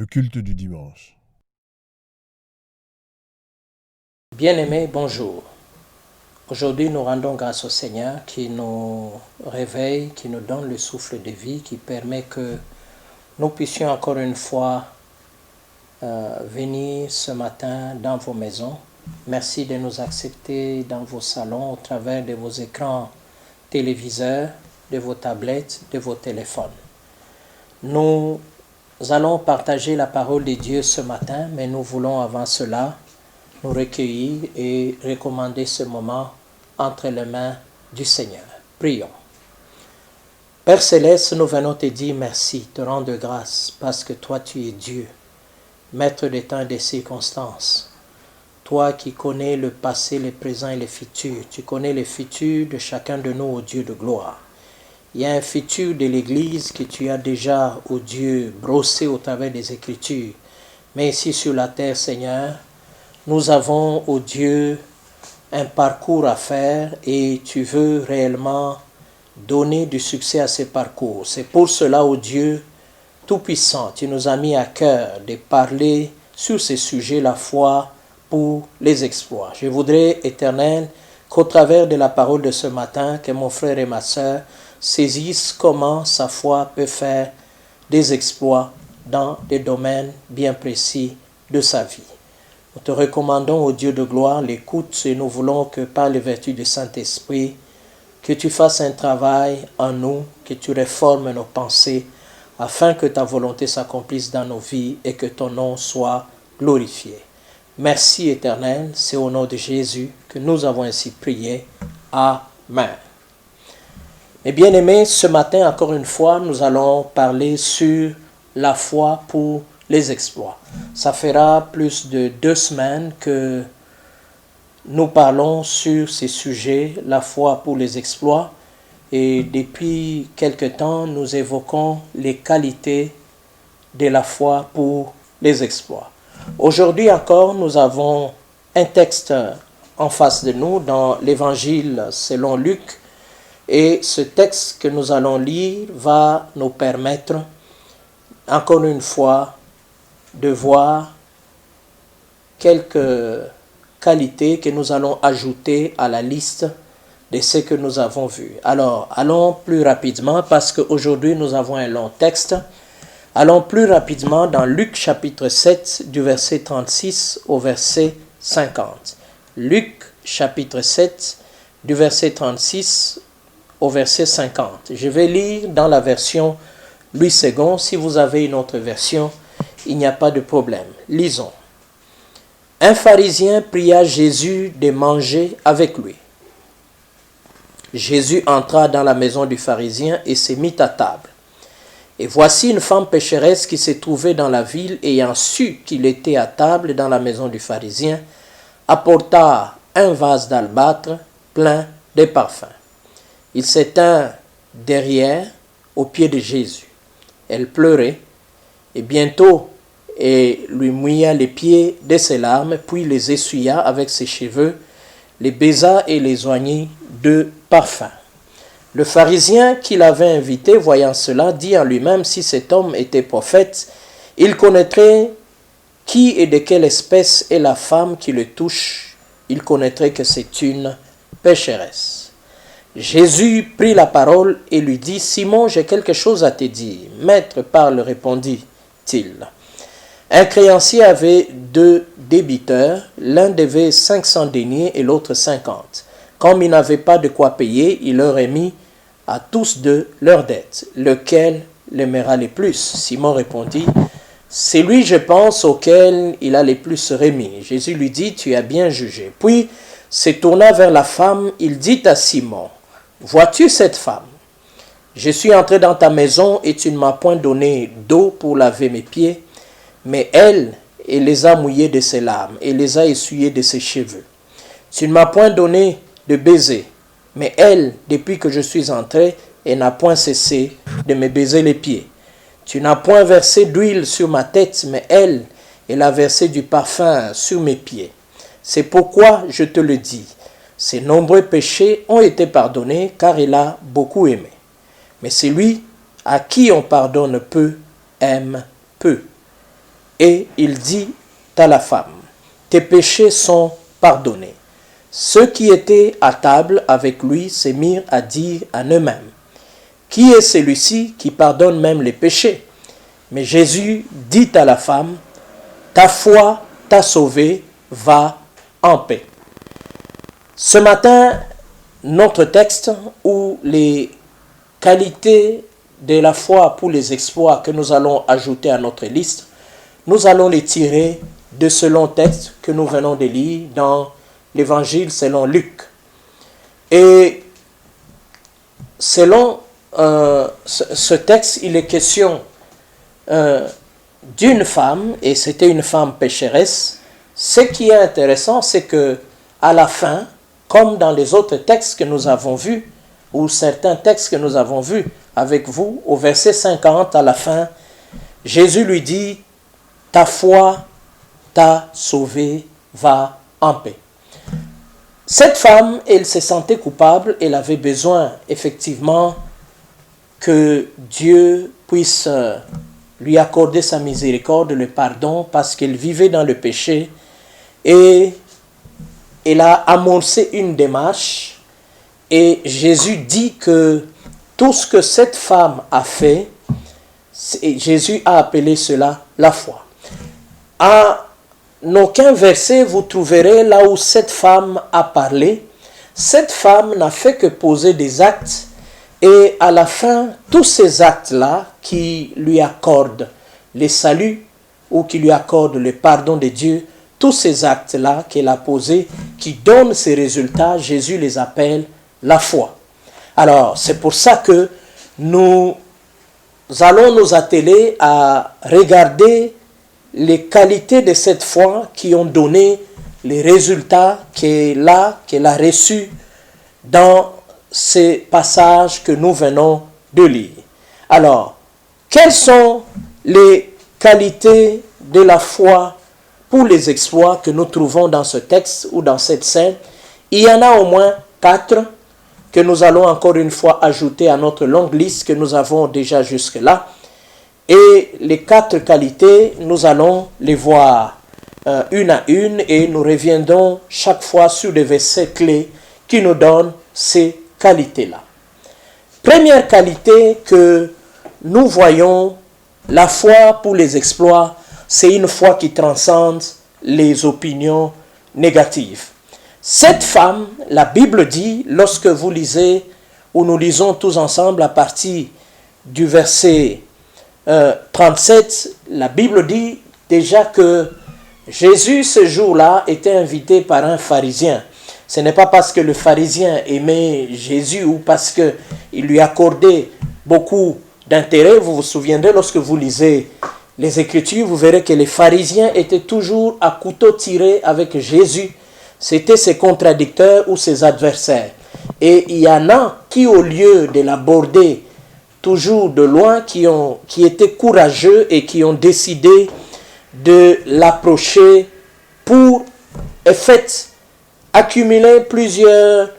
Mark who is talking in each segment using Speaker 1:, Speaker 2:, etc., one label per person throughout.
Speaker 1: Le culte du dimanche.
Speaker 2: Bien-aimés, bonjour. Aujourd'hui, nous rendons grâce au Seigneur qui nous réveille, qui nous donne le souffle de vie, qui permet que nous puissions encore une fois venir ce matin dans vos maisons. Merci de nous accepter dans vos salons au travers de vos écrans téléviseurs, de vos tablettes, de vos téléphones. Nous allons partager la parole de Dieu ce matin, mais nous voulons avant cela nous recueillir et recommander ce moment entre les mains du Seigneur. Prions. Père Céleste, nous venons te dire merci, te rendre grâce, parce que toi tu es Dieu, maître des temps et des circonstances. Toi qui connais le passé, le présent et le futur, tu connais le futur de chacun de nous, ô Dieu de gloire. Il y a un futur de l'Église que tu as déjà, ô Dieu, brossé au travers des Écritures. Mais ici sur la terre, Seigneur, nous avons, ô Dieu, un parcours à faire et tu veux réellement donner du succès à ce parcours. C'est pour cela, ô Dieu Tout-Puissant, tu nous as mis à cœur de parler sur ces sujets, la foi pour les exploits. Je voudrais, Éternel, qu'au travers de la parole de ce matin, que mon frère et ma sœur saisissent comment sa foi peut faire des exploits dans des domaines bien précis de sa vie. Nous te recommandons, ô Dieu de gloire, l'écoute et nous voulons que par les vertus du Saint-Esprit, que tu fasses un travail en nous, que tu réformes nos pensées, afin que ta volonté s'accomplisse dans nos vies et que ton nom soit glorifié. Merci Éternel, c'est au nom de Jésus que nous avons ainsi prié. Amen. Mes bien-aimés, ce matin, encore une fois, nous allons parler sur la foi pour les exploits. Ça fera plus de 2 semaines que nous parlons sur ces sujets, la foi pour les exploits. Et depuis quelque temps, nous évoquons les qualités de la foi pour les exploits. Aujourd'hui encore, nous avons un texte en face de nous dans l'Évangile selon Luc. Et ce texte que nous allons lire va nous permettre, encore une fois, de voir quelques qualités que nous allons ajouter à la liste de ce que nous avons vu. Alors, allons plus rapidement parce qu'aujourd'hui nous avons un long texte. Allons plus rapidement dans Luc chapitre 7 du verset 36 au verset 50. Luc chapitre 7 du verset 36 au verset 50. Je vais lire dans la version Louis II. Si vous avez une autre version, il n'y a pas de problème. Lisons. Un pharisien pria Jésus de manger avec lui. Jésus entra dans la maison du pharisien et se mit à table. Et voici une femme pécheresse qui se trouvait dans la ville, ayant su qu'il était à table dans la maison du pharisien, apporta un vase d'albâtre plein de parfums. Il s'étint derrière, aux pieds de Jésus. Elle pleurait, et bientôt elle lui mouilla les pieds de ses larmes, puis les essuya avec ses cheveux, les baisa et les oignit de parfum. Le pharisien qui l'avait invité, voyant cela, dit en lui-même, si cet homme était prophète, il connaîtrait qui et de quelle espèce est la femme qui le touche, il connaîtrait que c'est une pécheresse. Jésus prit la parole et lui dit, Simon, j'ai quelque chose à te dire. Maître, parle, répondit-il. Un créancier avait 2 débiteurs, l'un devait 500 deniers et l'autre 50. Comme il n'avait pas de quoi payer, il leur remit à tous 2 leurs dettes. Lequel l'aimera le plus? Simon répondit, c'est lui, je pense, auquel il a le plus remis. Jésus lui dit, tu as bien jugé. Puis, se tourna vers la femme, il dit à Simon, vois-tu cette femme? Je suis entré dans ta maison et tu ne m'as point donné d'eau pour laver mes pieds, mais elle les a mouillés de ses larmes et les a essuyés de ses cheveux. Tu ne m'as point donné de baiser, mais elle, depuis que je suis entré, elle n'a point cessé de me baiser les pieds. Tu n'as point versé d'huile sur ma tête, mais elle a versé du parfum sur mes pieds. C'est pourquoi je te le dis, ses nombreux péchés ont été pardonnés, car il a beaucoup aimé. Mais celui à qui on pardonne peu, aime peu. et il dit à la femme, tes péchés sont pardonnés. Ceux qui étaient à table avec lui se mirent à dire en eux-mêmes, qui est celui-ci qui pardonne même les péchés? Mais Jésus dit à la femme, ta foi t'a sauvée, va en paix. Ce matin, notre texte où les qualités de la foi pour les exploits que nous allons ajouter à notre liste, nous allons les tirer de ce long texte que nous venons de lire dans l'Évangile selon Luc. Et selon ce texte, il est question d'une femme, et c'était une femme pécheresse. Ce qui est intéressant, c'est que à la fin, comme dans les autres textes que nous avons vus, ou certains textes que nous avons vus avec vous, au verset 50 à la fin, Jésus lui dit, ta foi t'a sauvé, va en paix. Cette femme, elle se sentait coupable, elle avait besoin effectivement que Dieu puisse lui accorder sa miséricorde, le pardon, parce qu'elle vivait dans le péché et elle a amorcé une démarche et Jésus dit que tout ce que cette femme a fait, Jésus a appelé cela la foi. À aucun verset vous trouverez là où cette femme a parlé. Cette femme n'a fait que poser des actes et à la fin, tous ces actes-là qui lui accordent le salut ou qui lui accordent le pardon de Dieu, tous ces actes-là qu'elle a posés, qui donnent ces résultats, Jésus les appelle la foi. Alors, c'est pour ça que nous allons nous atteler à regarder les qualités de cette foi qui ont donné les résultats qu'elle a reçus dans ces passages que nous venons de lire. Alors, quelles sont les qualités de la foi pour les exploits que nous trouvons dans ce texte ou dans cette scène? Il y en a au moins 4 que nous allons encore une fois ajouter à notre longue liste que nous avons déjà jusque-là. Et les 4 qualités, nous allons les voir une à une et nous reviendrons chaque fois sur des versets clés qui nous donnent ces qualités-là. Première qualité que nous voyons, la foi pour les exploits, c'est une foi qui transcende les opinions négatives. Cette femme, la Bible dit, lorsque vous lisez, ou nous lisons tous ensemble à partir du verset 37, la Bible dit déjà que Jésus ce jour-là était invité par un pharisien. Ce n'est pas parce que le pharisien aimait Jésus ou parce qu'il lui accordait beaucoup d'intérêt. Vous vous souviendrez, lorsque vous lisez les Écritures, vous verrez que les pharisiens étaient toujours à couteau tiré avec Jésus. C'était ses contradicteurs ou ses adversaires. Et il y en a qui, au lieu de l'aborder toujours de loin, qui étaient courageux et qui ont décidé de l'approcher pour, en fait, accumuler plusieurs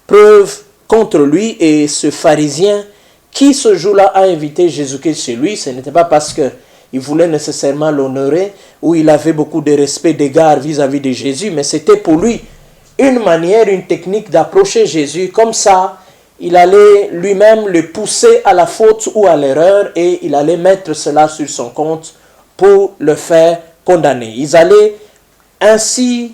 Speaker 2: preuves contre lui. Et ce pharisien qui ce jour-là a invité Jésus-Christ chez lui, ce n'était pas parce qu'il voulait nécessairement l'honorer ou il avait beaucoup de respect, d'égard vis-à-vis de Jésus, mais c'était pour lui une manière, une technique d'approcher Jésus. Comme ça, il allait lui-même le pousser à la faute ou à l'erreur et il allait mettre cela sur son compte pour le faire condamner. Ils allaient ainsi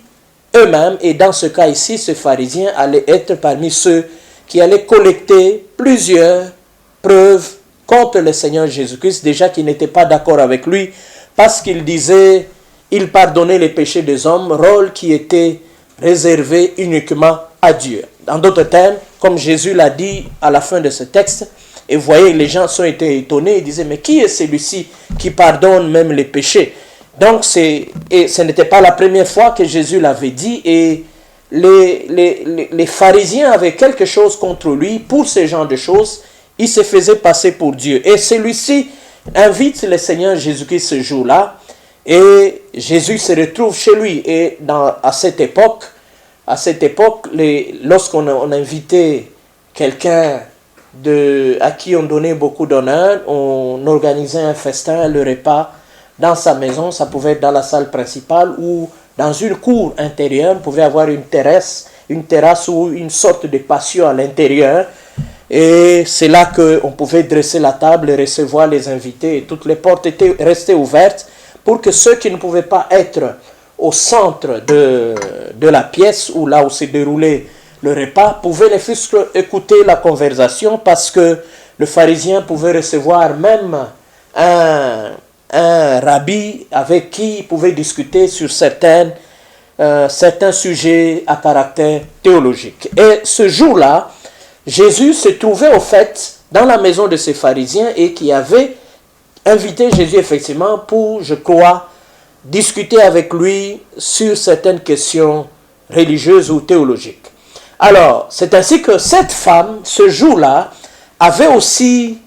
Speaker 2: eux-mêmes, et dans ce cas ici, ce pharisien allait être parmi ceux qui allaient collecter plusieurs preuves contre le Seigneur Jésus-Christ, déjà qu'il n'était pas d'accord avec lui, parce qu'il disait, il pardonnait les péchés des hommes, rôle qui était réservé uniquement à Dieu. En d'autres termes, comme Jésus l'a dit à la fin de ce texte, et vous voyez, les gens sont été étonnés, ils disaient, mais qui est celui-ci qui pardonne même les péchés? Donc, ce n'était pas la première fois que Jésus l'avait dit, et les pharisiens avaient quelque chose contre lui pour ce genre de choses. Il se faisait passer pour Dieu. Et celui-ci invite le Seigneur Jésus-Christ ce jour-là, et Jésus se retrouve chez lui. Et à cette époque, lorsqu'on invitait quelqu'un à qui on donnait beaucoup d'honneur, on organisait un festin, le repas dans sa maison, ça pouvait être dans la salle principale ou dans une cour intérieure, on pouvait avoir une terrasse ou une sorte de patio à l'intérieur. Et c'est là qu'on pouvait dresser la table et recevoir les invités. Et toutes les portes étaient restées ouvertes pour que ceux qui ne pouvaient pas être au centre de la pièce ou là où s'est déroulé le repas pouvaient ne fût-ce qu'écouter la conversation, parce que le pharisien pouvait recevoir même un rabbi avec qui il pouvait discuter sur certains sujets à caractère théologique. Et ce jour-là, Jésus se trouvait au fait dans la maison de ces pharisiens et qui avait invité Jésus effectivement pour, je crois, discuter avec lui sur certaines questions religieuses ou théologiques. Alors, c'est ainsi que cette femme, ce jour-là, avait aussi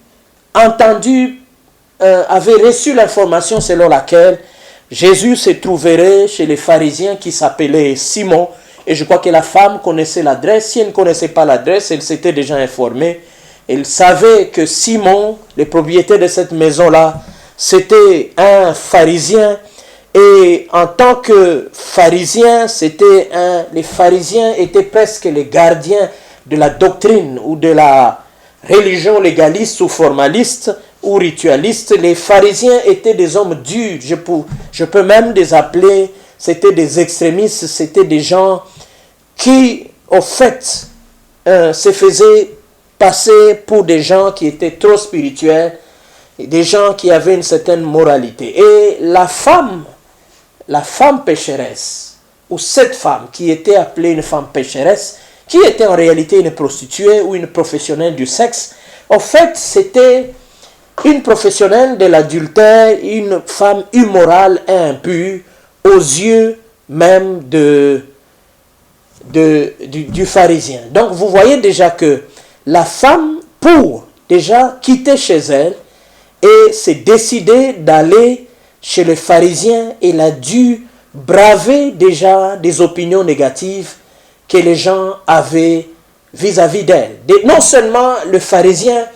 Speaker 2: entendu, avait reçu l'information selon laquelle Jésus se trouverait chez les pharisiens qui s'appelaient Simon. Et je crois que la femme connaissait l'adresse. Si elle ne connaissait pas l'adresse, elle s'était déjà informée. Elle savait que Simon, le propriétaire de cette maison-là, c'était un pharisien. Et en tant que pharisien, les pharisiens étaient presque les gardiens de la doctrine ou de la religion légaliste ou formaliste ou ritualiste. Les pharisiens étaient des hommes durs. Je peux même les appeler, c'était des extrémistes, c'était des gens qui, au fait, se faisaient passer pour des gens qui étaient trop spirituels, des gens qui avaient une certaine moralité. Et la femme pécheresse, ou cette femme qui était appelée une femme pécheresse, qui était en réalité une prostituée ou une professionnelle du sexe, en fait, c'était une professionnelle de l'adultère, une femme immorale et impure aux yeux même du pharisien. Donc, vous voyez déjà que la femme, pour déjà quitter chez elle et s'est décidée d'aller chez le pharisien, elle a dû braver déjà des opinions négatives que les gens avaient vis-à-vis d'elle. Non seulement le pharisien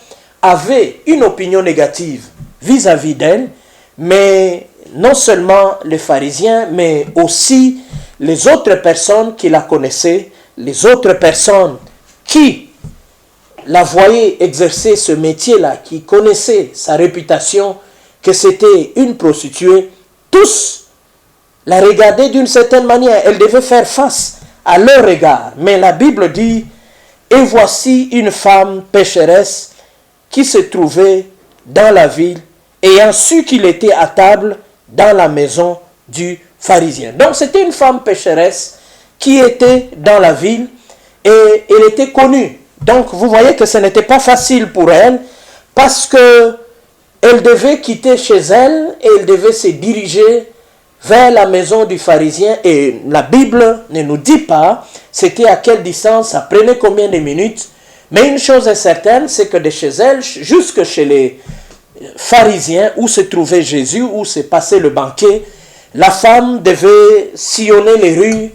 Speaker 2: avait une opinion négative vis-à-vis d'elle, mais non seulement le pharisien, mais aussi les autres personnes qui la connaissaient, les autres personnes qui la voyaient exercer ce métier-là, qui connaissaient sa réputation, que c'était une prostituée, tous la regardaient d'une certaine manière. Elle devait faire face à leur regard. Mais la Bible dit, « Et voici une femme pécheresse qui se trouvait dans la ville, ayant su qu'il était à table dans la maison du pharisien. » Donc c'était une femme pécheresse qui était dans la ville et elle était connue. Donc vous voyez que ce n'était pas facile pour elle, parce que elle devait quitter chez elle et elle devait se diriger vers la maison du pharisien. Et la Bible ne nous dit pas c'était à quelle distance, ça prenait combien de minutes. Mais une chose est certaine, c'est que de chez elle jusque chez les pharisiens où se trouvait Jésus, où se passait le banquet, la femme devait sillonner les rues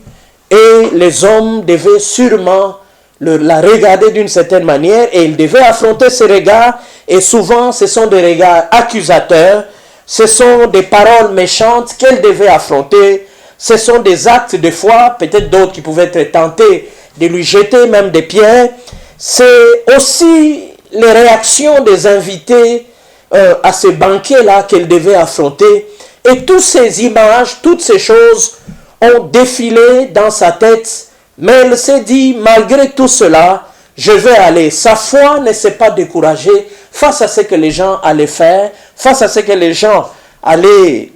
Speaker 2: et les hommes devaient sûrement la regarder d'une certaine manière et il devait affronter ces regards, et souvent ce sont des regards accusateurs, ce sont des paroles méchantes qu'elle devait affronter, ce sont des actes de foi, peut-être d'autres qui pouvaient être tentés de lui jeter même des pierres. C'est aussi les réactions des invités à ce banquet-là qu'elle devait affronter, et toutes ces images, toutes ces choses ont défilé dans sa tête. Mais elle s'est dit, malgré tout cela, je vais aller. Sa foi ne s'est pas découragée face à ce que les gens allaient faire, face à ce que les gens allaient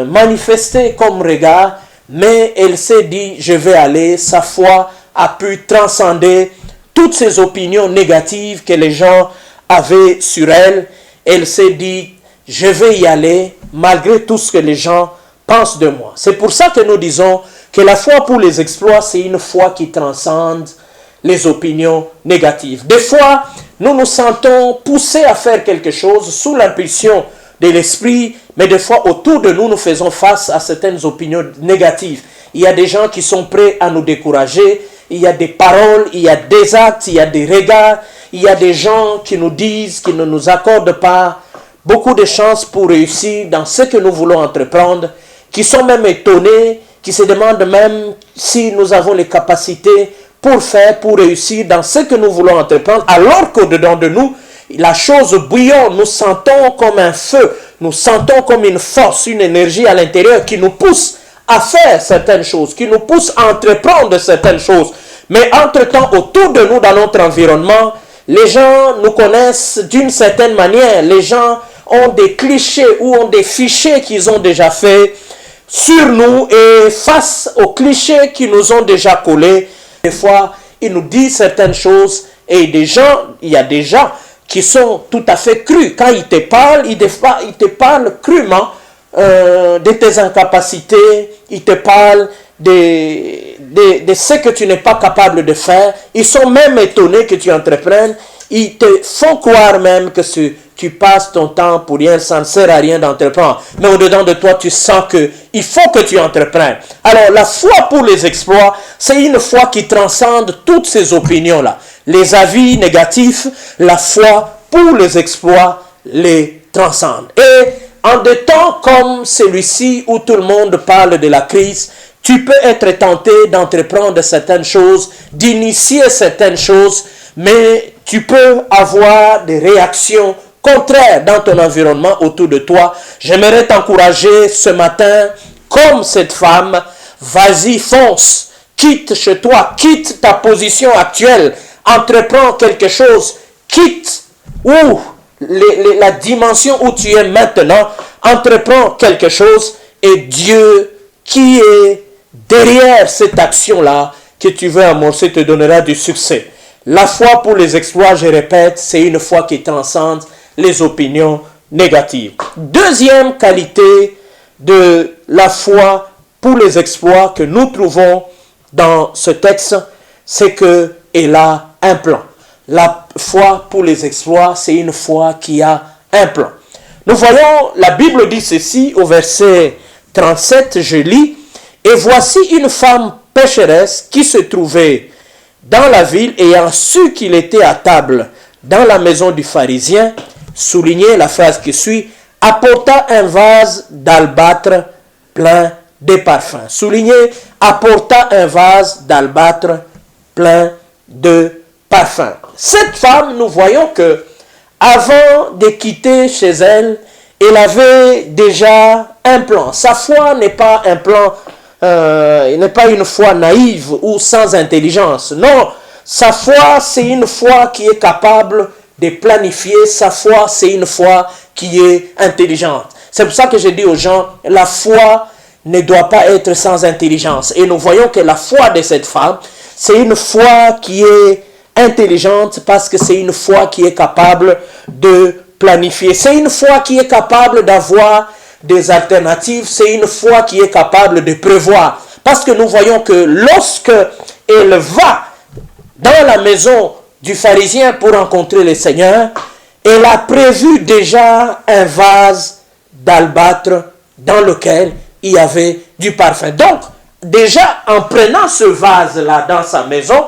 Speaker 2: manifester comme regard. Mais elle s'est dit, je vais aller. Sa foi a pu transcender toutes ces opinions négatives que les gens avaient sur elle. Elle s'est dit, je vais y aller malgré tout ce que les gens pensent de moi. C'est pour ça que nous disons que la foi pour les exploits, c'est une foi qui transcende les opinions négatives. Des fois, nous nous sentons poussés à faire quelque chose sous l'impulsion de l'esprit, mais des fois, autour de nous, nous faisons face à certaines opinions négatives. Il y a des gens qui sont prêts à nous décourager, il y a des paroles, il y a des actes, il y a des regards, il y a des gens qui nous disent qu'ils ne nous accordent pas beaucoup de chances pour réussir dans ce que nous voulons entreprendre, qui sont même étonnés, qui se demandent même si nous avons les capacités pour faire, pour réussir dans ce que nous voulons entreprendre, alors qu'au-dedans de nous, la chose bouillonne, nous sentons comme un feu, nous sentons comme une force, une énergie à l'intérieur qui nous pousse à faire certaines choses, qui nous pousse à entreprendre certaines choses. Mais entre-temps, autour de nous, dans notre environnement, les gens nous connaissent d'une certaine manière. Les gens ont des clichés ou ont des fichiers qu'ils ont déjà fait sur nous, et face aux clichés qui nous ont déjà collés, des fois, ils nous disent certaines choses, et il y a des gens qui sont tout à fait crus. Quand ils te parlent, ils te parlent crûment de tes incapacités, ils te parlent de ce que tu n'es pas capable de faire. Ils sont même étonnés que tu entreprennes. Ils te font croire même que tu passes ton temps pour rien, ça ne sert à rien d'entreprendre. Mais au-dedans de toi, tu sens qu'il faut que tu entreprennes. Alors, la foi pour les exploits, c'est une foi qui transcende toutes ces opinions-là. Les avis négatifs, la foi pour les exploits les transcende. Et en des temps comme celui-ci où tout le monde parle de la crise, tu peux être tenté d'entreprendre certaines choses, d'initier certaines choses, mais tu peux avoir des réactions contraires dans ton environnement autour de toi. J'aimerais t'encourager ce matin, comme cette femme, vas-y, fonce, quitte chez toi, quitte ta position actuelle, entreprends quelque chose, quitte la dimension où tu es maintenant, entreprends quelque chose, et Dieu qui est derrière cette action-là que tu veux amorcer te donnera du succès. La foi pour les exploits, je répète, c'est une foi qui transcende les opinions négatives. Deuxième qualité de la foi pour les exploits que nous trouvons dans ce texte, c'est qu'elle a un plan. La foi pour les exploits, c'est une foi qui a un plan. Nous voyons, la Bible dit ceci au verset 37, je lis, « Et voici une femme pécheresse qui se trouvait dans la ville, ayant su qu'il était à table dans la maison du pharisien, soulignez la phrase qui suit, apporta un vase d'albâtre plein de parfums. » Soulignez, apporta un vase d'albâtre plein de parfums. Cette femme, nous voyons que avant de quitter chez elle, elle avait déjà un plan. Sa foi n'est pas un plan, n'est pas une foi naïve ou sans intelligence. Non, sa foi, c'est une foi qui est capable de planifier. Sa foi, c'est une foi qui est intelligente. C'est pour ça que je dis aux gens, la foi ne doit pas être sans intelligence. Et nous voyons que la foi de cette femme, c'est une foi qui est intelligente parce que c'est une foi qui est capable de planifier. C'est une foi qui est capable d'avoir des alternatives. C'est une foi qui est capable de prévoir. Parce que nous voyons que lorsque elle va dans la maison du pharisien pour rencontrer le Seigneur, elle a prévu déjà un vase d'albâtre dans lequel il y avait du parfum. Donc, déjà en prenant ce vase-là dans sa maison,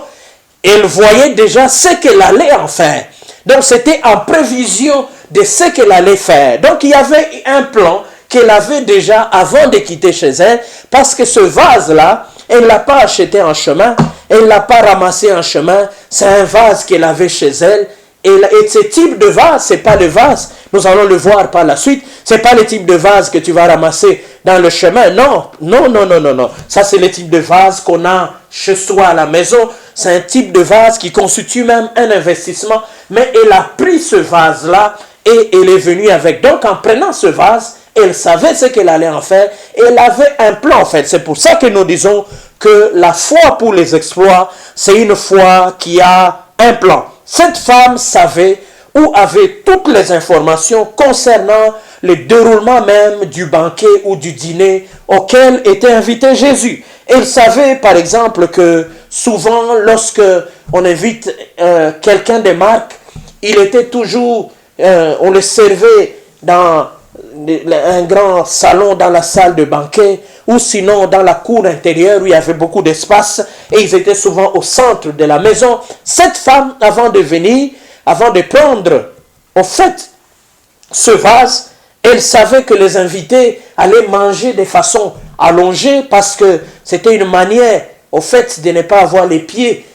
Speaker 2: elle voyait déjà ce qu'elle allait en faire. Donc, c'était en prévision de ce qu'elle allait faire. Donc, il y avait un plan qu'elle avait déjà avant de quitter chez elle, parce que ce vase-là, elle ne l'a pas acheté en chemin, elle ne l'a pas ramassé en chemin, c'est un vase qu'elle avait chez elle. Et ce type de vase, ce n'est pas le vase, nous allons le voir par la suite, ce n'est pas le type de vase que tu vas ramasser dans le chemin. Non, non, non, non, non, non. Ça, c'est le type de vase qu'on a chez soi à la maison. C'est un type de vase qui constitue même un investissement. Mais elle a pris ce vase-là et elle est venue avec. Donc, en prenant ce vase, elle savait ce qu'elle allait en faire. Et elle avait un plan, en fait. C'est pour ça que nous disons que la foi pour les exploits, c'est une foi qui a un plan. Cette femme savait ou avait toutes les informations concernant le déroulement même du banquet ou du dîner auquel était invité Jésus. Elle savait par exemple que souvent lorsque on invite quelqu'un de marque, il était toujours, on le servait dans un grand salon dans la salle de banquet ou sinon dans la cour intérieure où il y avait beaucoup d'espace et ils étaient souvent au centre de la maison. Cette femme, avant de venir, avant de prendre, au fait, ce vase, elle savait que les invités allaient manger de façon allongée parce que c'était une manière, au fait, de ne pas avoir les pieds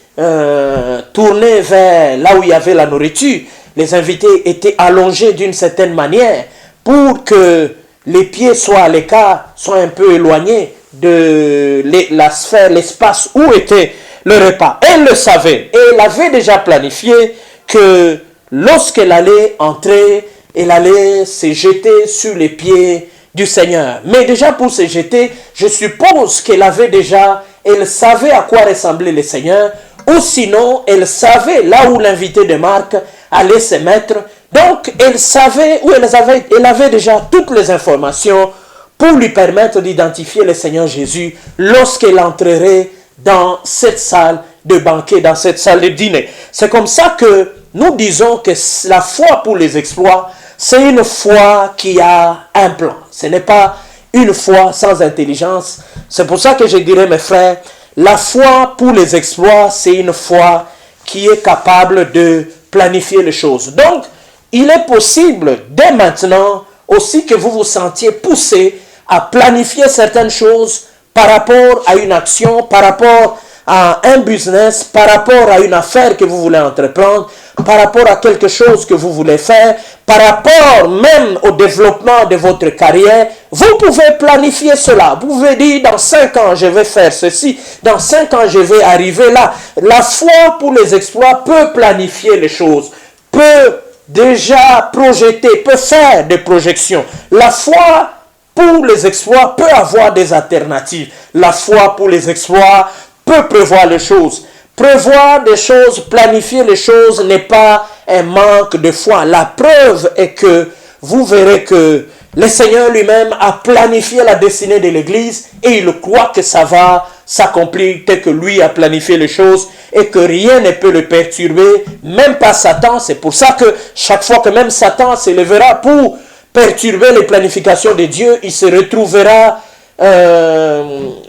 Speaker 2: tournés vers là où il y avait la nourriture. Les invités étaient allongés d'une certaine manière pour que les pieds soient à l'écart, soient un peu éloignés de la sphère, l'espace où était le repas. Elle le savait et elle avait déjà planifié que lorsqu'elle allait entrer, elle allait se jeter sur les pieds du Seigneur. Mais déjà pour se jeter, je suppose qu'elle avait déjà, elle savait à quoi ressemblait le Seigneur, ou sinon elle savait là où l'invité de Marc allait se mettre. Donc elle savait, ou elle avait déjà toutes les informations pour lui permettre d'identifier le Seigneur Jésus lorsqu'elle entrerait dans cette salle de banquet, dans cette salle de dîner. C'est comme ça que nous disons que la foi pour les exploits, c'est une foi qui a un plan. Ce n'est pas une foi sans intelligence. C'est pour ça que je dirais, mes frères, la foi pour les exploits, c'est une foi qui est capable de planifier les choses. Donc, il est possible dès maintenant aussi que vous vous sentiez poussé à planifier certaines choses par rapport à une action, par rapport à un business, par rapport à une affaire que vous voulez entreprendre, par rapport à quelque chose que vous voulez faire, par rapport même au développement de votre carrière. Vous pouvez planifier cela. Vous pouvez dire, dans 5 ans, je vais faire ceci. Dans 5 ans, je vais arriver là. La foi pour les exploits peut planifier les choses, peut déjà projeter, peut faire des projections. La foi pour les exploits peut avoir des alternatives. La foi pour les exploits peut prévoir les choses. Prévoir des choses, planifier les choses n'est pas un manque de foi. La preuve est que vous verrez que le Seigneur lui-même a planifié la destinée de l'Église et il croit que ça va s'accomplir tel que lui a planifié les choses et que rien ne peut le perturber, même pas Satan. C'est pour ça que chaque fois que même Satan s'élèvera pour perturber les planifications de Dieu, il se retrouvera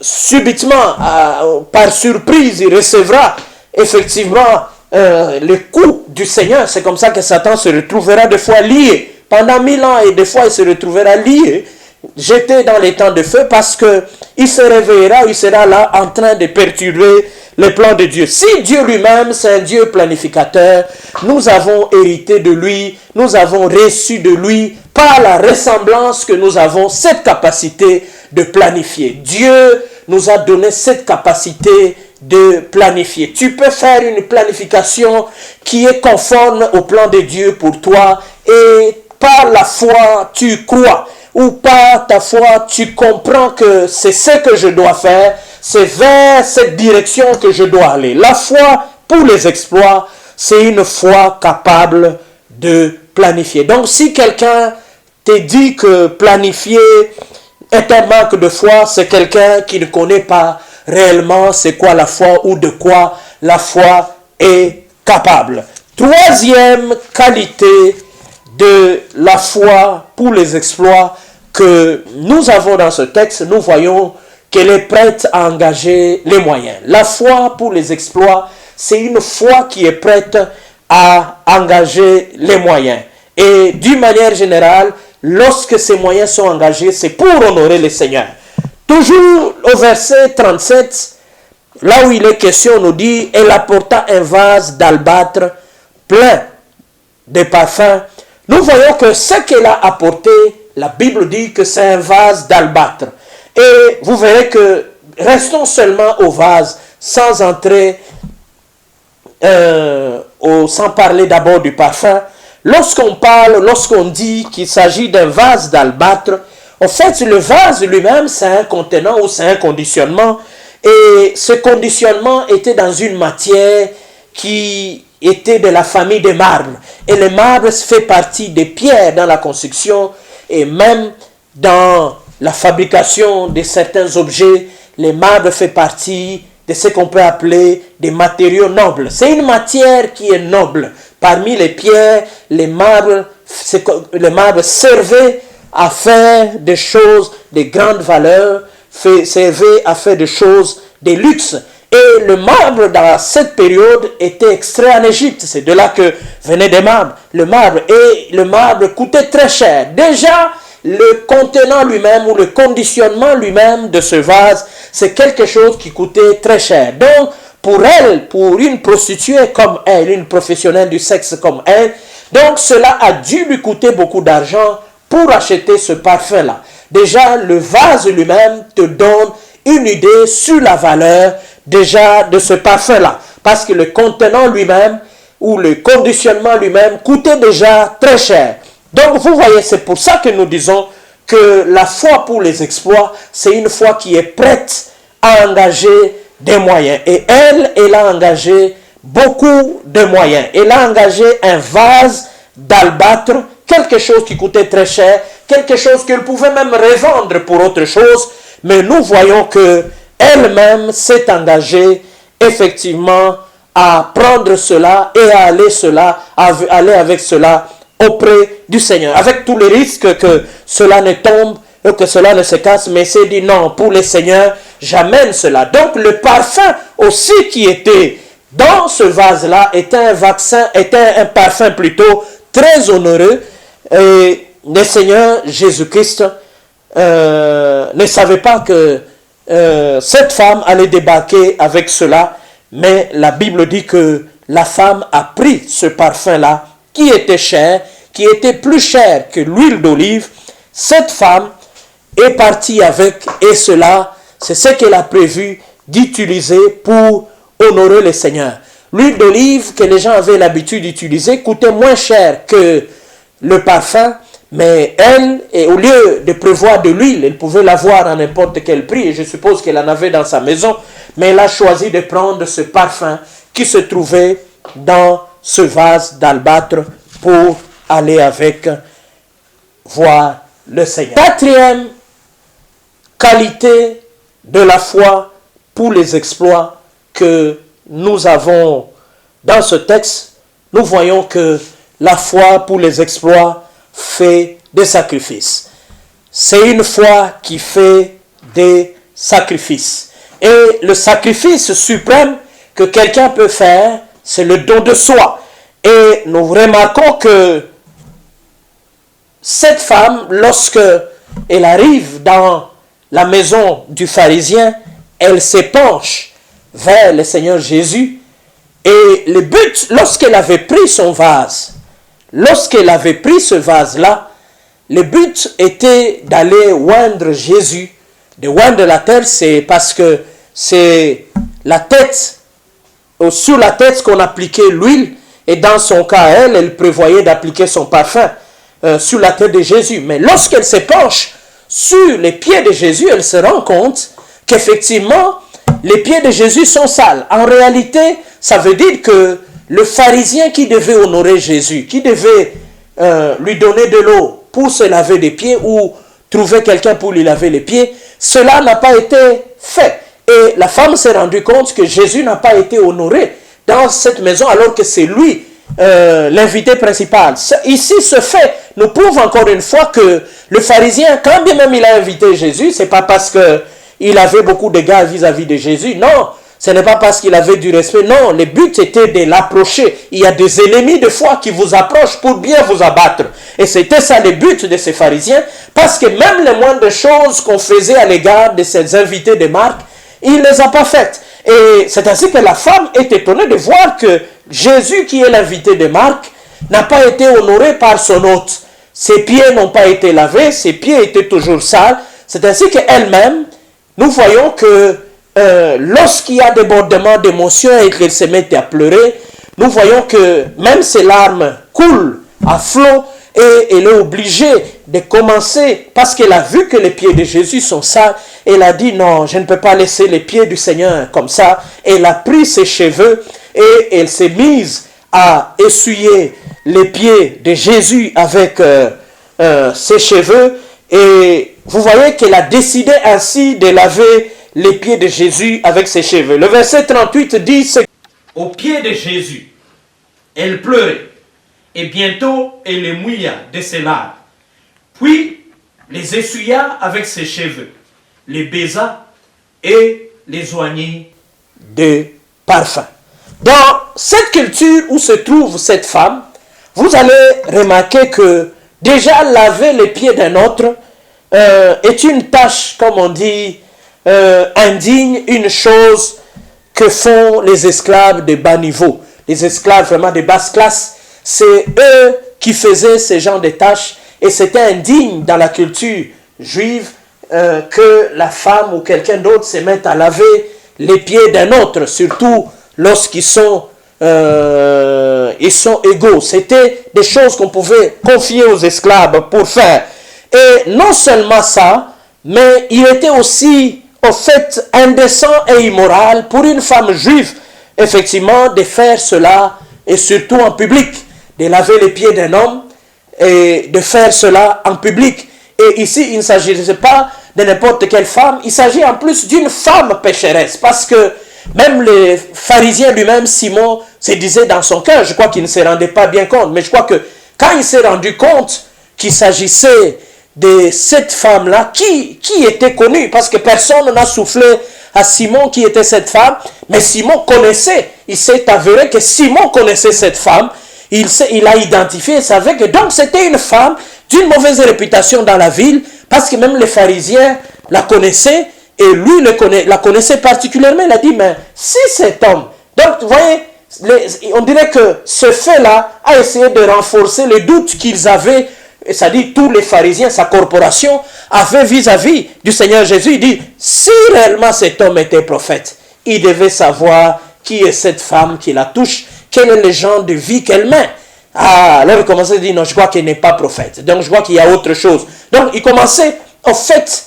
Speaker 2: subitement, par surprise, il recevra effectivement le coup du Seigneur. C'est comme ça que Satan se retrouvera des fois lié pendant 1000 ans et des fois il se retrouvera lié, jeté dans les temps de feu parce que il se réveillera, il sera là en train de perturber les plans de Dieu. Si Dieu lui-même c'est un Dieu planificateur, nous avons hérité de lui, nous avons reçu de lui par la ressemblance que nous avons cette capacité de planifier. Dieu nous a donné cette capacité de planifier. Tu peux faire une planification qui est conforme au plan de Dieu pour toi et par la foi tu crois ou par ta foi tu comprends que c'est ce que je dois faire, c'est vers cette direction que je dois aller. La foi pour les exploits, c'est une foi capable de planifier. Donc si quelqu'un te dit que planifier est un manque de foi, c'est quelqu'un qui ne connaît pas réellement c'est quoi la foi ou de quoi la foi est capable. Troisième qualité de la foi pour les exploits que nous avons dans ce texte, nous voyons qu'elle est prête à engager les moyens. La foi pour les exploits, c'est une foi qui est prête à engager les moyens. Et d'une manière générale, lorsque ces moyens sont engagés, c'est pour honorer le Seigneur. Toujours au verset 37, là où il est question, on nous dit, elle apporta un vase d'albâtre plein de parfums. Nous voyons que ce qu'elle a apporté, la Bible dit que c'est un vase d'albâtre. Et vous verrez que, restons seulement au vase, sans entrer, sans parler d'abord du parfum. Lorsqu'on dit qu'il s'agit d'un vase d'albâtre, en fait, le vase lui-même, c'est un contenant ou c'est un conditionnement. Et ce conditionnement était dans une matière qui était de la famille des marbres. Et le marbre fait partie des pierres dans la construction et même dans la fabrication de certains objets. Le marbre fait partie de ce qu'on peut appeler des matériaux nobles. C'est une matière qui est noble. Parmi les pierres, les marbres servaient à faire des choses de grande valeur, servaient à faire des choses de luxe. Et le marbre dans cette période était extrait en Égypte. C'est de là que venaient des marbres. Le marbre coûtait très cher. Déjà, le contenant lui-même ou le conditionnement lui-même de ce vase, c'est quelque chose qui coûtait très cher. Donc, pour elle, pour une prostituée comme elle, une professionnelle du sexe comme elle, donc cela a dû lui coûter beaucoup d'argent pour acheter ce parfum-là. Déjà, le vase lui-même te donne une idée sur la valeur déjà de ce parfum-là. Parce que le contenant lui-même ou le conditionnement lui-même coûtait déjà très cher. Donc vous voyez, c'est pour ça que nous disons que la foi pour les exploits, c'est une foi qui est prête à engager des moyens. Et elle a engagé beaucoup de moyens. Elle a engagé un vase d'albâtre, quelque chose qui coûtait très cher, quelque chose qu'elle pouvait même revendre pour autre chose. Mais nous voyons que elle-même s'est engagée effectivement à prendre cela et à aller avec cela auprès du Seigneur, avec tous les risques que cela ne tombe, que cela ne se casse, mais c'est dit non, pour le Seigneur, j'amène cela. Donc le parfum aussi qui était dans ce vase-là était un parfum plutôt très honoreux, et le Seigneur Jésus-Christ ne savait pas que cette femme allait débarquer avec cela, mais la Bible dit que la femme a pris ce parfum-là qui était cher, qui était plus cher que l'huile d'olive. Cette femme est partie avec, et cela, c'est ce qu'elle a prévu d'utiliser pour honorer le Seigneur. L'huile d'olive que les gens avaient l'habitude d'utiliser coûtait moins cher que le parfum, mais elle, et au lieu de prévoir de l'huile, elle pouvait l'avoir à n'importe quel prix, et je suppose qu'elle en avait dans sa maison, mais elle a choisi de prendre ce parfum qui se trouvait dans ce vase d'albâtre pour aller avec voir le Seigneur. Quatrième qualité de la foi pour les exploits que nous avons dans ce texte, nous voyons que la foi pour les exploits fait des sacrifices. C'est une foi qui fait des sacrifices. Et le sacrifice suprême que quelqu'un peut faire, c'est le don de soi. Et nous remarquons que cette femme, lorsque elle arrive dans la maison du pharisien, elle s'épanche vers le Seigneur Jésus. Et le but, lorsqu'elle avait pris son vase, lorsqu'elle avait pris ce vase-là, le but était d'aller oindre Jésus. De oindre la tête, c'est parce que c'est la tête, sur la tête qu'on appliquait l'huile. Et dans son cas, elle prévoyait d'appliquer son parfum sur la tête de Jésus. Mais lorsqu'elle se penche sur les pieds de Jésus, elle se rend compte qu'effectivement, les pieds de Jésus sont sales. En réalité, ça veut dire que le pharisien qui devait honorer Jésus, qui devait lui donner de l'eau pour se laver les pieds ou trouver quelqu'un pour lui laver les pieds, cela n'a pas été fait. Et la femme s'est rendue compte que Jésus n'a pas été honoré dans cette maison alors que c'est lui l'invité principal. Ici, ce fait nous prouve encore une fois que le pharisien, quand bien même il a invité Jésus, c'est pas parce qu'il avait beaucoup d'égards vis-à-vis de Jésus, non. Ce n'est pas parce qu'il avait du respect, non. Le but était de l'approcher. Il y a des ennemis de foi qui vous approchent pour bien vous abattre. Et c'était ça le but de ces pharisiens, parce que même les moindres choses qu'on faisait à l'égard de ces invités de Marc, il ne les a pas faites. Et c'est ainsi que la femme est étonnée de voir que Jésus, qui est l'invité de Marc, n'a pas été honoré par son hôte. Ses pieds n'ont pas été lavés, ses pieds étaient toujours sales. C'est ainsi qu'elle-même, nous voyons que lorsqu'il y a débordement d'émotions et qu'elle se met à pleurer, nous voyons que même ses larmes coulent à flot et elle est obligée de commencer, parce qu'elle a vu que les pieds de Jésus sont sales, elle a dit non, je ne peux pas laisser les pieds du Seigneur comme ça. Elle a pris ses cheveux et elle s'est mise à essuyer les pieds de Jésus avec ses cheveux, et vous voyez qu'elle a décidé ainsi de laver les pieds de Jésus avec ses cheveux. Le verset 38 dit aux pieds de Jésus, elle pleurait, et bientôt elle les mouilla de ses larmes. Puis les essuya avec ses cheveux, les baisa et les oignit de parfum. Dans cette culture où se trouve cette femme, vous allez remarquer que déjà laver les pieds d'un autre est une tâche, comme on dit, indigne, une chose que font les esclaves de bas niveau. Les esclaves vraiment de basse classe, c'est eux qui faisaient ce genre de tâches et c'était indigne dans la culture juive que la femme ou quelqu'un d'autre se mette à laver les pieds d'un autre, surtout lorsqu'ils sont égaux. C'était des choses qu'on pouvait confier aux esclaves pour faire. Et non seulement ça, mais il était aussi, au fait, indécent et immoral pour une femme juive, effectivement, de faire cela, et surtout en public, de laver les pieds d'un homme, et de faire cela en public. Et ici, il ne s'agissait pas de n'importe quelle femme, il s'agit en plus d'une femme pécheresse, parce que même les pharisiens lui-même, Simon, se disait dans son cœur, je crois qu'il ne se rendait pas bien compte, mais je crois que quand il s'est rendu compte qu'il s'agissait de cette femme-là, qui était connue, parce que personne n'a soufflé à Simon qui était cette femme, mais Simon connaissait, il s'est avéré que Simon connaissait cette femme, il a identifié, il savait que donc c'était une femme d'une mauvaise réputation dans la ville, parce que même les pharisiens la connaissaient, et lui la connaissait particulièrement. Il a dit, mais si cet homme... Donc, vous voyez, on dirait que ce fait-là a essayé de renforcer les doutes qu'ils avaient, c'est-à-dire tous les pharisiens, sa corporation, avait vis-à-vis du Seigneur Jésus. Il dit, si réellement cet homme était prophète, il devait savoir qui est cette femme qui la touche, quel est le genre de vie qu'elle met. Ah, alors il commençait à dire, non, je crois qu'elle n'est pas prophète. Donc, je crois qu'il y a autre chose. Donc, il commençait, au fait,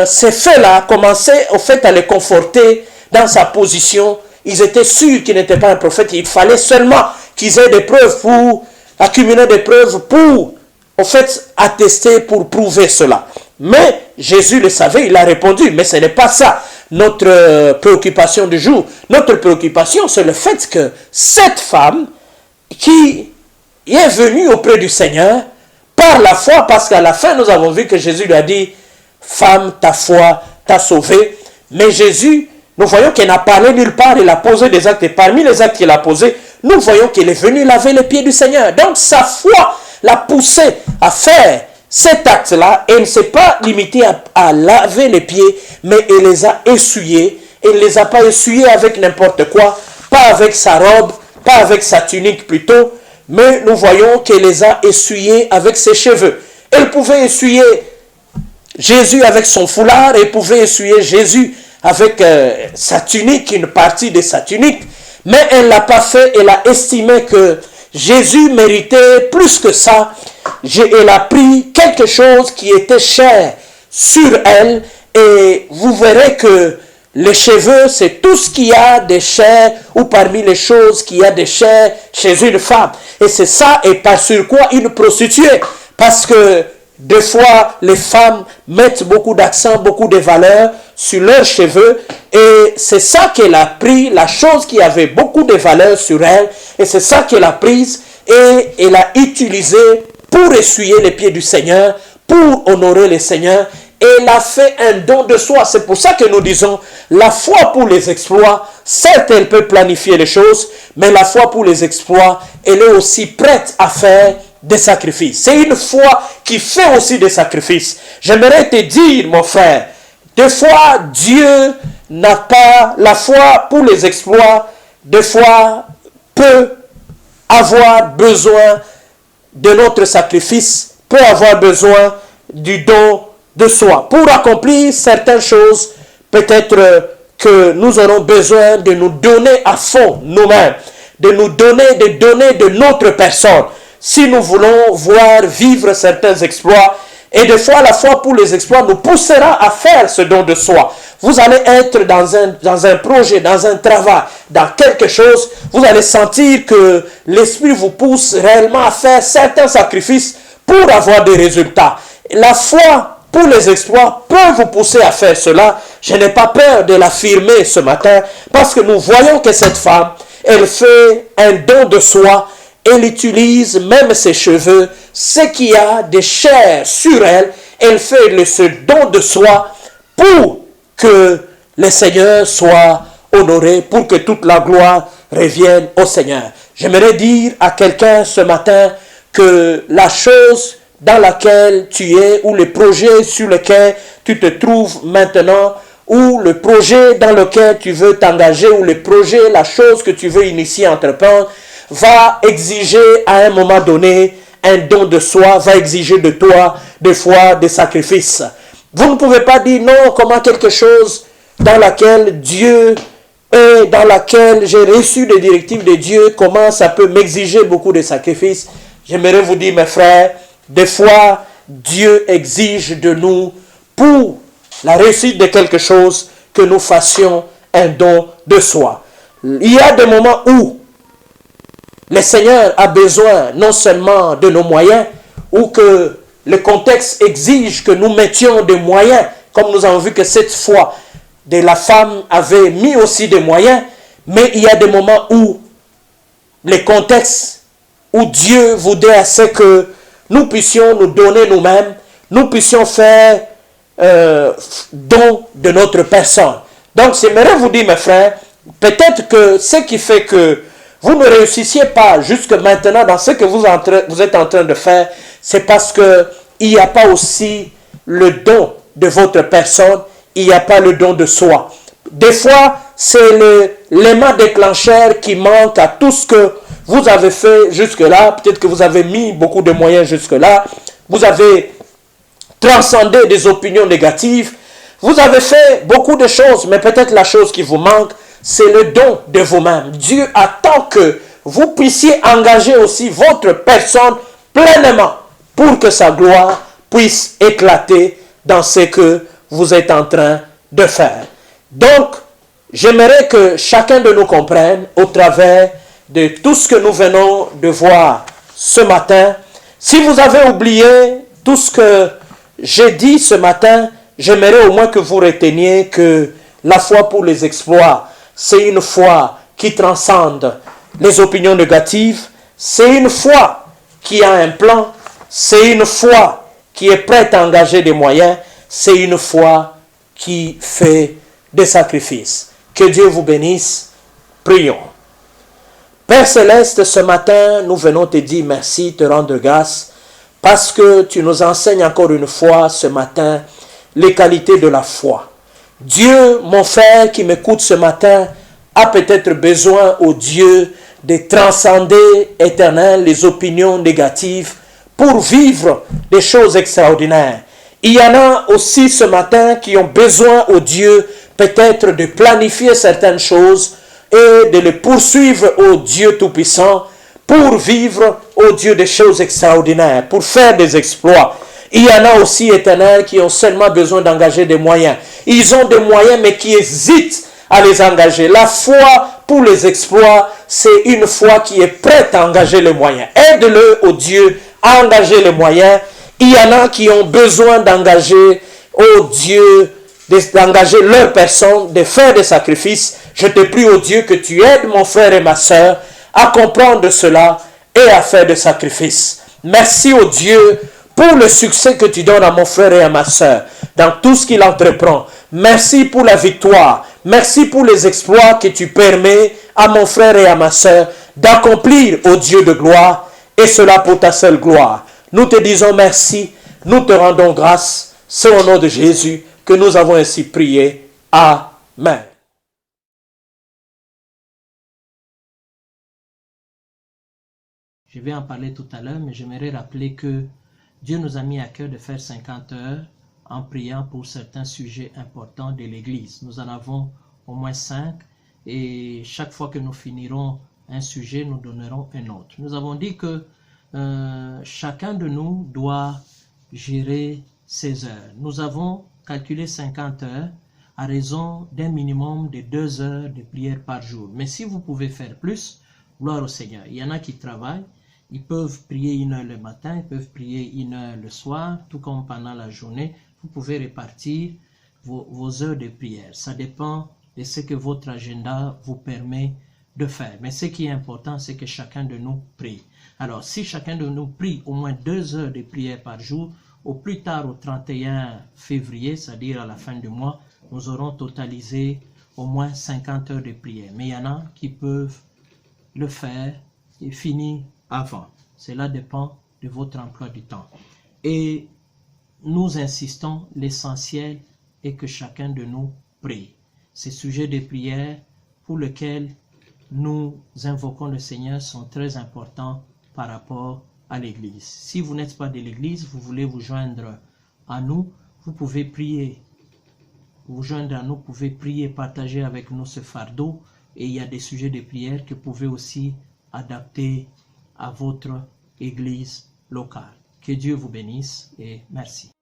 Speaker 2: ces faits-là commençaient, au fait, à les conforter dans sa position. Ils étaient sûrs qu'il n'était pas un prophète. Il fallait seulement qu'ils aient des preuves pour accumuler des preuves pour, au fait, attester, pour prouver cela. Mais Jésus le savait, il a répondu, mais ce n'est pas ça notre préoccupation du jour. Notre préoccupation, c'est le fait que cette femme qui est venue auprès du Seigneur par la foi, parce qu'à la fin, nous avons vu que Jésus lui a dit, femme, ta foi t'a sauvée. Mais Jésus, nous voyons qu'il n'a parlé nulle part, il a posé des actes, et parmi les actes qu'il a posés, nous voyons qu'il est venu laver les pieds du Seigneur. Donc sa foi l'a poussé à faire cet acte-là, et il ne s'est pas limité à laver les pieds, mais il les a essuyés, et il ne les a pas essuyés avec n'importe quoi, pas avec sa robe, pas avec sa tunique plutôt, mais nous voyons qu'il les a essuyés avec ses cheveux. Elle pouvait essuyer Jésus avec son foulard, et pouvait essuyer Jésus avec sa tunique, une partie de sa tunique, mais elle ne l'a pas fait. Elle a estimé que Jésus méritait plus que ça. Elle a pris quelque chose qui était cher sur elle, et vous verrez que les cheveux, c'est tout ce qu'il y a de cher, ou parmi les choses qu'il y a de cher chez une femme. Et c'est ça, et par sur quoi une prostituée. Parce que des fois, les femmes mettent beaucoup d'accent, beaucoup de valeur sur leurs cheveux, et c'est ça qu'elle a pris, la chose qui avait beaucoup de valeur sur elle, et c'est ça qu'elle a prise, et elle a utilisé pour essuyer les pieds du Seigneur, pour honorer le Seigneur, et elle a fait un don de soi. C'est pour ça que nous disons, la foi pour les exploits, certes elle peut planifier les choses, mais la foi pour les exploits, elle est aussi prête à faire des sacrifices. C'est une foi qui fait aussi des sacrifices. J'aimerais te dire, mon frère, des fois, Dieu n'a pas la foi pour les exploits, des fois, peut avoir besoin de notre sacrifice, peut avoir besoin du don de soi. Pour accomplir certaines choses, peut-être que nous aurons besoin de nous donner à fond nous-mêmes, de nous donner, de notre personne, si nous voulons voir vivre certains exploits. Et des fois, la foi pour les exploits nous poussera à faire ce don de soi. Vous allez être dans un projet, dans un travail, dans quelque chose. Vous allez sentir que l'Esprit vous pousse réellement à faire certains sacrifices pour avoir des résultats. La foi pour les exploits peut vous pousser à faire cela. Je n'ai pas peur de l'affirmer ce matin, parce que nous voyons que cette femme, elle fait un don de soi. Elle utilise même ses cheveux, ce qu'il y a de chair sur elle. Elle fait ce don de soi pour que le Seigneur soit honoré, pour que toute la gloire revienne au Seigneur. J'aimerais dire à quelqu'un ce matin que la chose dans laquelle tu es, ou le projet sur lequel tu te trouves maintenant, ou le projet dans lequel tu veux t'engager, ou le projet, la chose que tu veux initier, entreprendre, va exiger à un moment donné un don de soi, va exiger de toi des fois des sacrifices. Vous ne pouvez pas dire non, comment quelque chose dans laquelle Dieu est, dans laquelle j'ai reçu des directives de Dieu, comment ça peut m'exiger beaucoup de sacrifices. J'aimerais vous dire, mes frères, des fois, Dieu exige de nous, pour la réussite de quelque chose, que nous fassions un don de soi. Il y a des moments où le Seigneur a besoin non seulement de nos moyens, ou que le contexte exige que nous mettions des moyens, comme nous avons vu que cette fois, la femme avait mis aussi des moyens, mais il y a des moments où le contexte, où Dieu voudrait assez que nous puissions nous donner nous-mêmes, nous puissions faire don de notre personne. Donc, j'aimerais vous dire, mes frères, peut-être que ce qui fait que vous ne réussissiez pas jusque maintenant dans ce que vous êtes en train de faire, c'est parce qu'il n'y a pas aussi le don de votre personne, il n'y a pas le don de soi. Des fois, c'est l'élément déclencheur qui manque à tout ce que vous avez fait jusque-là. Peut-être que vous avez mis beaucoup de moyens jusque-là. Vous avez transcendé des opinions négatives. Vous avez fait beaucoup de choses, mais peut-être la chose qui vous manque, c'est le don de vous-même. Dieu attend que vous puissiez engager aussi votre personne pleinement pour que sa gloire puisse éclater dans ce que vous êtes en train de faire. Donc, j'aimerais que chacun de nous comprenne au travers de tout ce que nous venons de voir ce matin. Si vous avez oublié tout ce que j'ai dit ce matin, j'aimerais au moins que vous reteniez que la foi pour les exploits, c'est une foi qui transcende les opinions négatives, c'est une foi qui a un plan, c'est une foi qui est prête à engager des moyens, c'est une foi qui fait des sacrifices. Que Dieu vous bénisse. Prions. Père Céleste, ce matin, nous venons te dire merci, te rendre grâce, parce que tu nous enseignes encore une fois ce matin les qualités de la foi. Dieu, mon frère qui m'écoute ce matin, a peut-être besoin, au Dieu, de transcender éternel les opinions négatives pour vivre des choses extraordinaires. Il y en a aussi ce matin qui ont besoin, au Dieu, peut-être de planifier certaines choses et de les poursuivre au Dieu Tout-Puissant pour vivre, au Dieu, des choses extraordinaires, pour faire des exploits. Il y en a aussi, éternel, qui ont seulement besoin d'engager des moyens. Ils ont des moyens, mais qui hésitent à les engager. La foi pour les exploits, c'est une foi qui est prête à engager les moyens. Aide-le, au Dieu, à engager les moyens. Il y en a qui ont besoin d'engager, au Dieu, d'engager leur personne, de faire des sacrifices. Je te prie, au Dieu, que tu aides mon frère et ma soeur à comprendre cela et à faire des sacrifices. Merci, au Dieu, pour le succès que tu donnes à mon frère et à ma soeur dans tout ce qu'il entreprend. Merci pour la victoire. Merci pour les exploits que tu permets à mon frère et à ma soeur d'accomplir, au Dieu de gloire, et cela pour ta seule gloire. Nous te disons merci, nous te rendons grâce. C'est au nom de Jésus que nous avons ainsi prié. Amen.
Speaker 1: Je vais en parler tout à l'heure, mais j'aimerais rappeler que Dieu nous a mis à cœur de faire 50 heures en priant pour certains sujets importants de l'Église. Nous en avons au moins 5 et chaque fois que nous finirons un sujet, nous donnerons un autre. Nous avons dit que chacun de nous doit gérer ses heures. Nous avons calculé 50 heures à raison d'un minimum de 2 heures de prière par jour. Mais si vous pouvez faire plus, gloire au Seigneur. Il y en a qui travaillent. Ils peuvent prier 1 heure le matin, ils peuvent prier 1 heure le soir, tout comme pendant la journée. Vous pouvez répartir vos heures de prière. Ça dépend de ce que votre agenda vous permet de faire. Mais ce qui est important, c'est que chacun de nous prie. Alors, si chacun de nous prie au moins 2 heures de prière par jour, au plus tard au 31 février, c'est-à-dire à la fin du mois, nous aurons totalisé au moins 50 heures de prière. Mais il y en a qui peuvent le faire et finir avant. Cela dépend de votre emploi du temps. Et nous insistons, l'essentiel est que chacun de nous prie. Ces sujets de prière pour lesquels nous invoquons le Seigneur sont très importants par rapport à l'Église. Si vous n'êtes pas de l'Église, vous voulez vous joindre à nous, vous pouvez prier. Vous joindre à nous, vous pouvez prier, partager avec nous ce fardeau. Et il y a des sujets de prière que vous pouvez aussi adapter à votre Église locale. Que Dieu vous bénisse et merci.